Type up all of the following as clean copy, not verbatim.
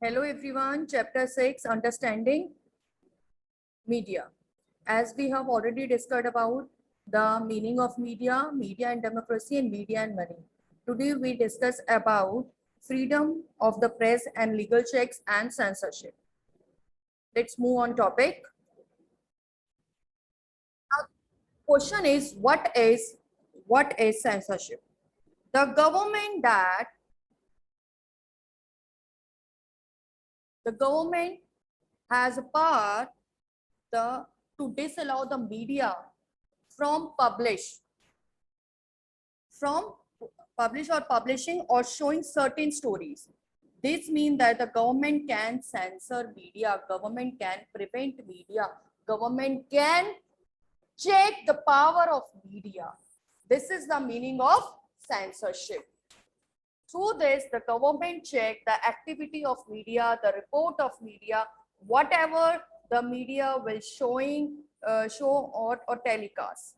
Hello everyone, chapter 6, understanding media. As we have already discussed about the meaning of media, media and democracy, and media and money. Today we discuss about freedom of the press and legal checks and censorship. Let's move on topic. Now, question is what is censorship? The government has a power to disallow the media from from publish or publishing or showing certain stories. This means that the government can censor media, government can prevent media, government can check the power of media. This is the meaning of censorship. Through this, the government check the activity of media, the report of media, whatever the media will show or telecast.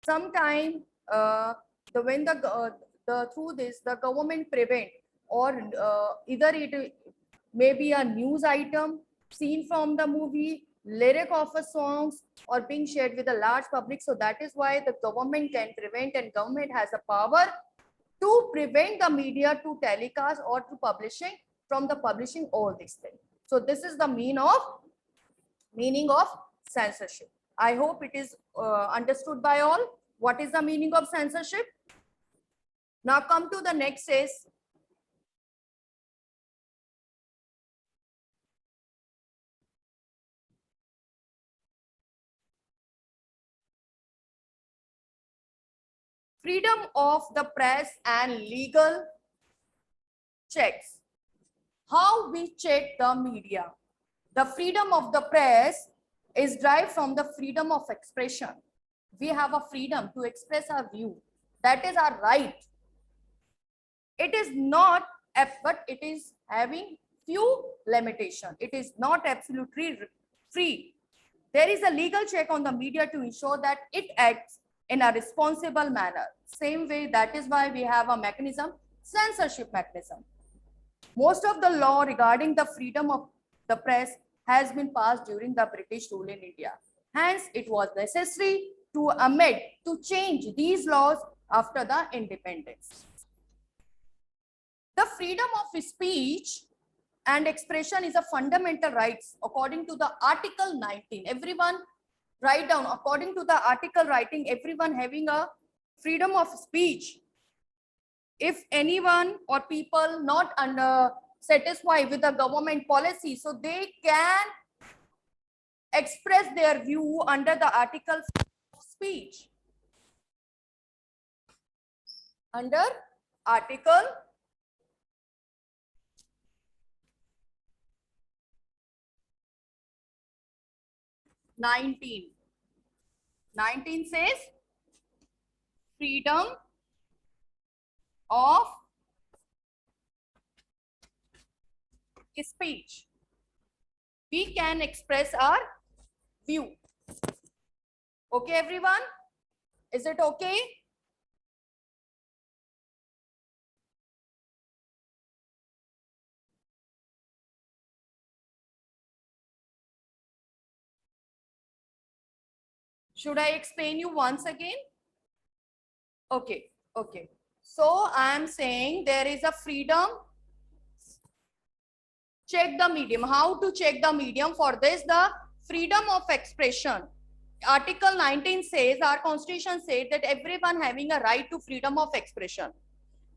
Sometime when the through this the government prevent or either it may be a news item, scene from the movie, lyric of a songs, or being shared with a large public. So that is why the government can prevent, and government has a power to prevent the media to telecast or to publishing from the publishing all these things. So this is the meaning of censorship. I hope it is understood by all. What is the meaning of censorship? Now come to the next is freedom of the press and legal checks. How we check the media? The freedom of the press is derived from the freedom of expression. We have a freedom to express our view. That is our right. It is not, but it is having few limitations. It is not absolutely free. There is a legal check on the media to ensure that it acts in a responsible manner. Same way, that is why we have a mechanism, censorship mechanism. Most of the law regarding the freedom of the press has been passed during the British rule in India. Hence, it was necessary to amend, to change these laws after the independence. The freedom of speech and expression is a fundamental rights according to the Article 19. Everyone write down, according to the article writing, everyone having a freedom of speech. If anyone or people not satisfied with the government policy, so they can express their view under the article of speech. Under article 19. 19 says freedom of speech. We can express our view. Okay, everyone? Is it okay? Should I explain you once again? Okay, okay. So I am saying there is a freedom. Check the medium. How to check the medium? For this, the freedom of expression. Article 19 says, our constitution says that everyone having a right to freedom of expression.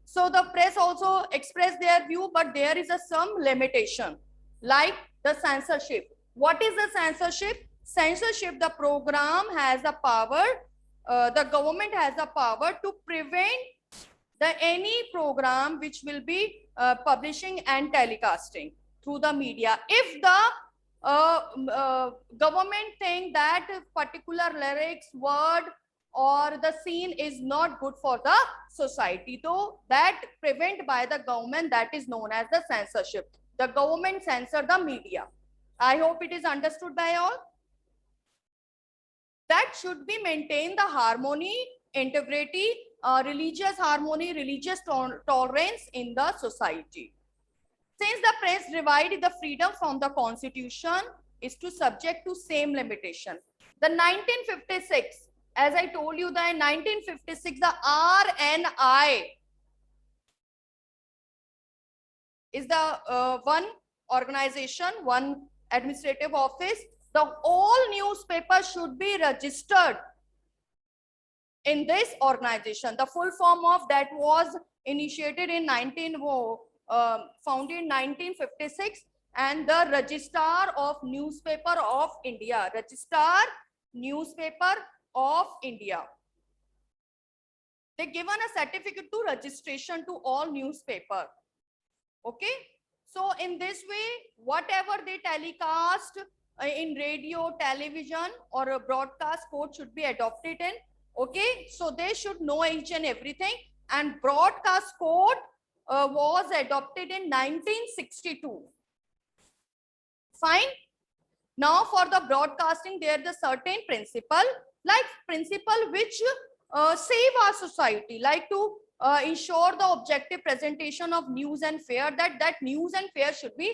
So the press also express their view, but there is some limitation, like the censorship. What is the censorship? Censorship, the program has a power, the government has a power to prevent any program which will be publishing and telecasting through the media. If the government think that particular lyrics, word, or the scene is not good for the society, though that prevent by the government, that is known as the censorship. The government censor the media. I hope it is understood by all. That should be maintain the harmony, integrity, religious harmony, religious tolerance in the society. Since the press derived the freedom from the constitution is to subject to same limitation. The 1956, as I told you, the 1956, the RNI is the one organization, one administrative office. The whole newspaper should be registered in this organization. The full form of that was initiated in founded in 1956, and the Registrar of Newspaper of India. Registrar Newspaper of India. They given a certificate to registration to all newspaper. Okay. So in this way, whatever they telecast in radio, television, or a broadcast code should be adopted in. Okay. So they should know each and everything. And broadcast code was adopted in 1962. Fine. Now for the broadcasting, there is a certain principle, like principle which save our society, like to ensure the objective presentation of news and fair, that news and fair should be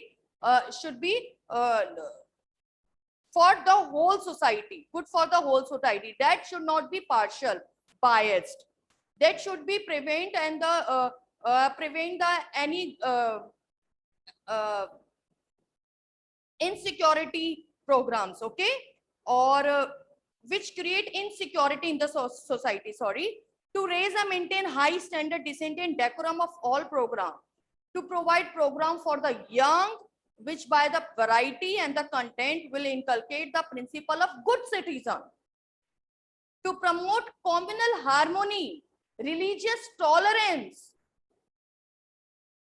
for the whole society, good for the whole society. That should not be partial, biased. That should be prevent and the any insecurity programs, okay, or which create insecurity in the society, sorry, to raise and maintain high standard, decent and decorum of all program, to provide program for the young, which by the variety and the content will inculcate the principle of good citizen, to promote communal harmony, religious tolerance,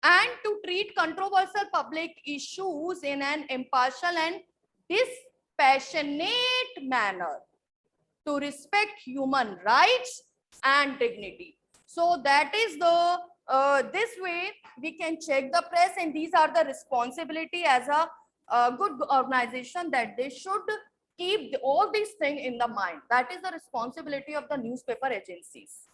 and to treat controversial public issues in an impartial and dispassionate manner, to respect human rights and dignity. So that is the this way we can check the press, and these are the responsibility as a good organization, that they should keep all these things in the mind. That is the responsibility of the newspaper agencies.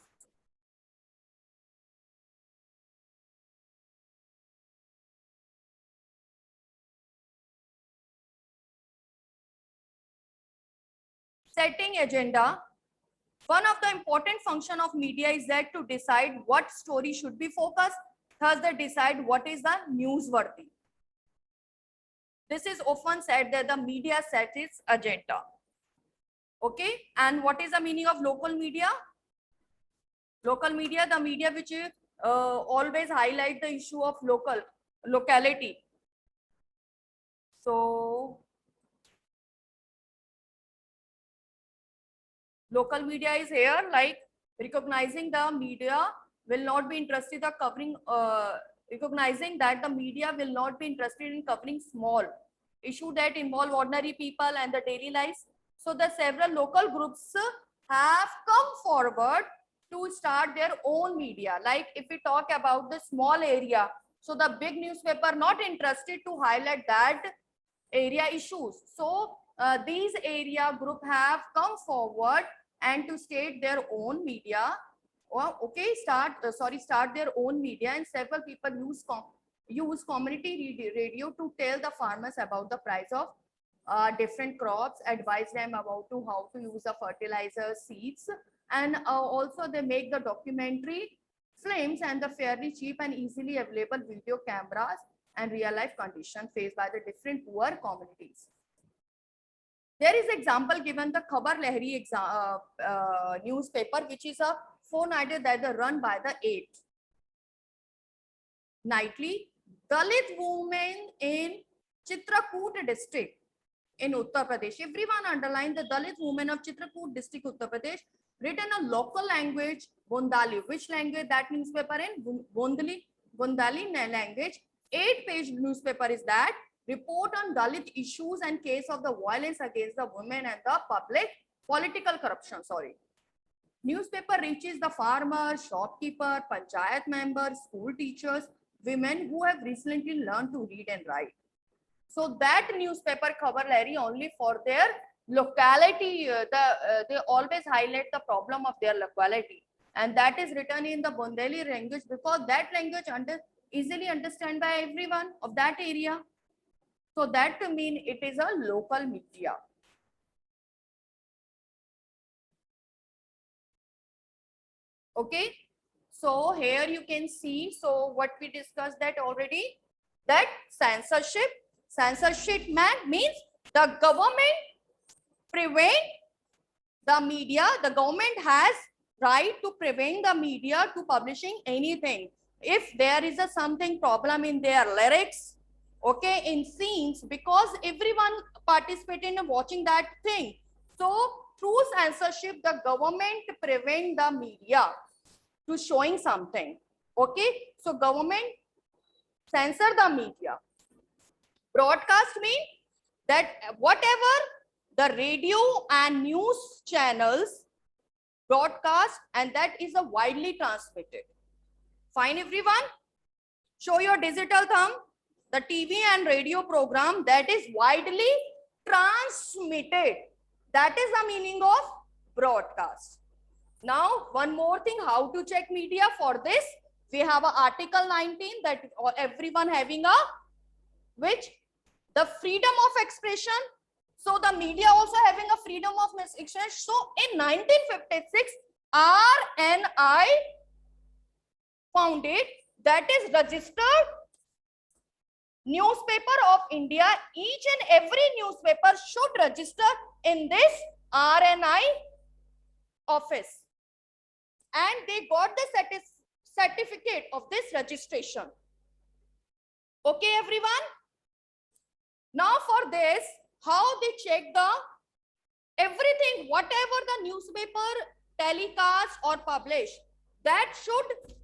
Setting agenda. One of the important function of media is that to decide what story should be focused. Thus, they decide what is the newsworthy. This is often said that the media sets its agenda. Okay, and what is the meaning of local media? Local media, the media which always highlight the issue of locality. So local media is here, like recognizing the media will not be interested in covering, recognizing that the media will not be interested in covering small issue that involve ordinary people and the daily lives. So the several local groups have come forward to start their own media. Like if we talk about the small area, so the big newspaper not interested to highlight that area issues. So these area group have come forward and to state their own media, or okay, start their own media, and several people use community radio to tell the farmers about the price of different crops, advise them about how to use the fertilizer, seeds, and also they make the documentary films and the fairly cheap and easily available video cameras and real life conditions faced by the different poor communities. There is example given the Khabar Lahari newspaper, which is a fortnightly that is run by the 8 nightly. Dalit women in Chitrakoot district in Uttar Pradesh. Everyone underline the Dalit women of Chitrakoot district, Uttar Pradesh, written a local language, Bondali. Which language that newspaper in? Bondali language. 8-page newspaper is that. Report on Dalit issues and case of the violence against the women and the public political corruption. Newspaper reaches the farmer, shopkeeper, panchayat members, school teachers, women who have recently learned to read and write. So that newspaper Khabar Lahari only for their locality. They always highlight the problem of their locality, and that is written in the Bundeli language, because that language easily understand by everyone of that area. So that mean it is a local media. Okay. So here you can see, so what we discussed that already, that censorship means the government prevent the media, the government has right to prevent the media to publishing anything. If there is a something problem in their lyrics, okay, in scenes, because everyone participating in watching that thing. So through censorship, the government prevent the media to showing something. Okay, so government censor the media. Broadcast means that whatever the radio and news channels broadcast, and that is a widely transmitted. Fine, everyone? Show your digital thumb. The TV and radio program that is widely transmitted. That is the meaning of broadcast. Now, one more thing, how to check media. For this, we have a Article 19 that everyone having a, which the freedom of expression. So the media also having a freedom of expression. So in 1956, RNI founded, that is Registered Newspaper of India. Each and every newspaper should register in this RNI office, and they got the certificate of this registration. Okay, everyone? Now for this, how they check the everything, whatever the newspaper telecast or publish, that should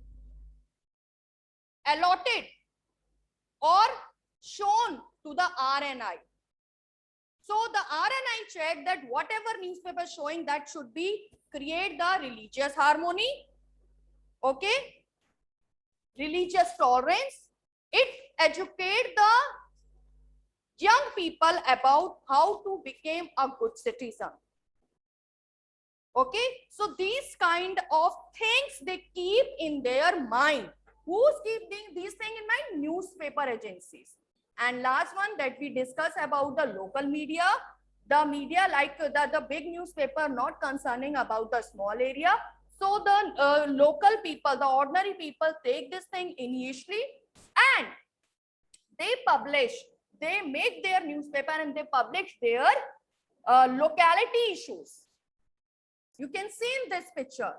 allotted or shown to the RNI. So the RNI check that whatever newspaper showing, that should be create the religious harmony, okay, religious tolerance. It educate the young people about how to become a good citizen. Okay, so these kind of things they keep in their mind. Who's keeping these things in mind? Newspaper agencies. And last one that we discuss about the local media. The media like the big newspaper not concerning about the small area. So the local people, the ordinary people take this thing initially and they publish, they make their newspaper and they publish their locality issues. You can see in this picture.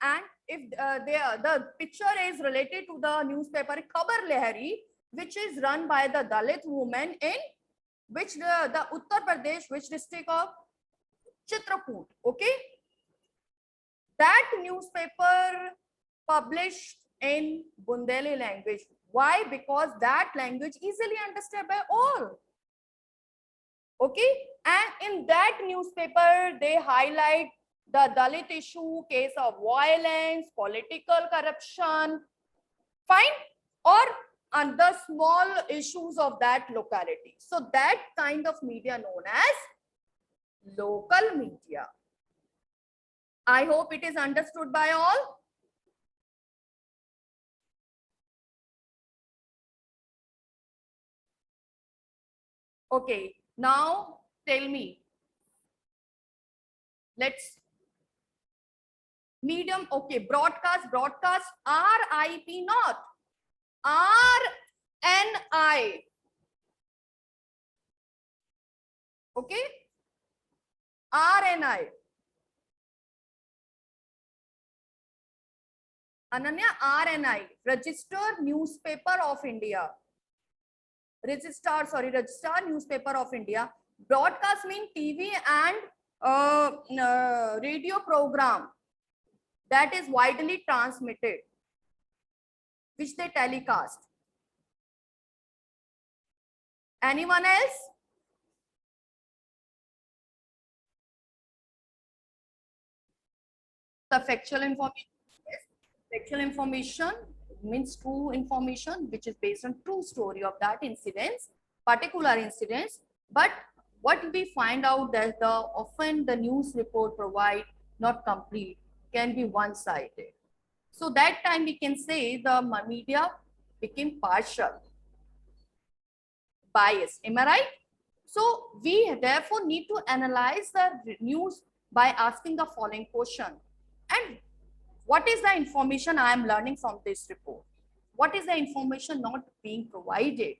And if the picture is related to the newspaper Khabar Lahari, which is run by the Dalit women in which the Uttar Pradesh, which district of Chitrakoot. Okay, that newspaper published in Bundeli language. Why? Because that language easily understood by all. Okay, and in that newspaper they highlight the Dalit issue, case of violence, political corruption, fine, or the small issues of that locality. So that kind of media known as local media. I hope it is understood by all. Okay, now tell me. Let's medium, okay, broadcast, RIP, not RNI. Okay, RNI. Ananya, RNI, Registered Newspaper of India. Registered Newspaper of India. Broadcast mean TV and radio program that is widely transmitted, which they telecast. Anyone else? The factual information. Yes. Factual information means true information, which is based on true story of that incidents, particular incidents. But what we find out that often the news report provide not complete, can be one-sided. So that time we can say the media became partial, biased. Am I right? So we therefore need to analyze the news by asking the following question. And what is the information I am learning from this report? What is the information not being provided?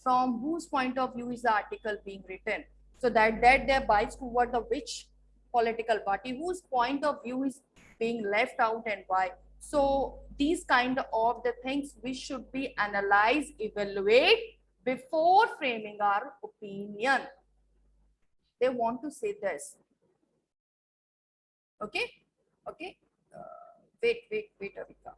From whose point of view is the article being written? So that they're biased toward the which political party, whose point of view is being left out and why. So these kind of the things we should be analyze, evaluate before framing our opinion. They want to say this. Okay, okay. Wait, Avika.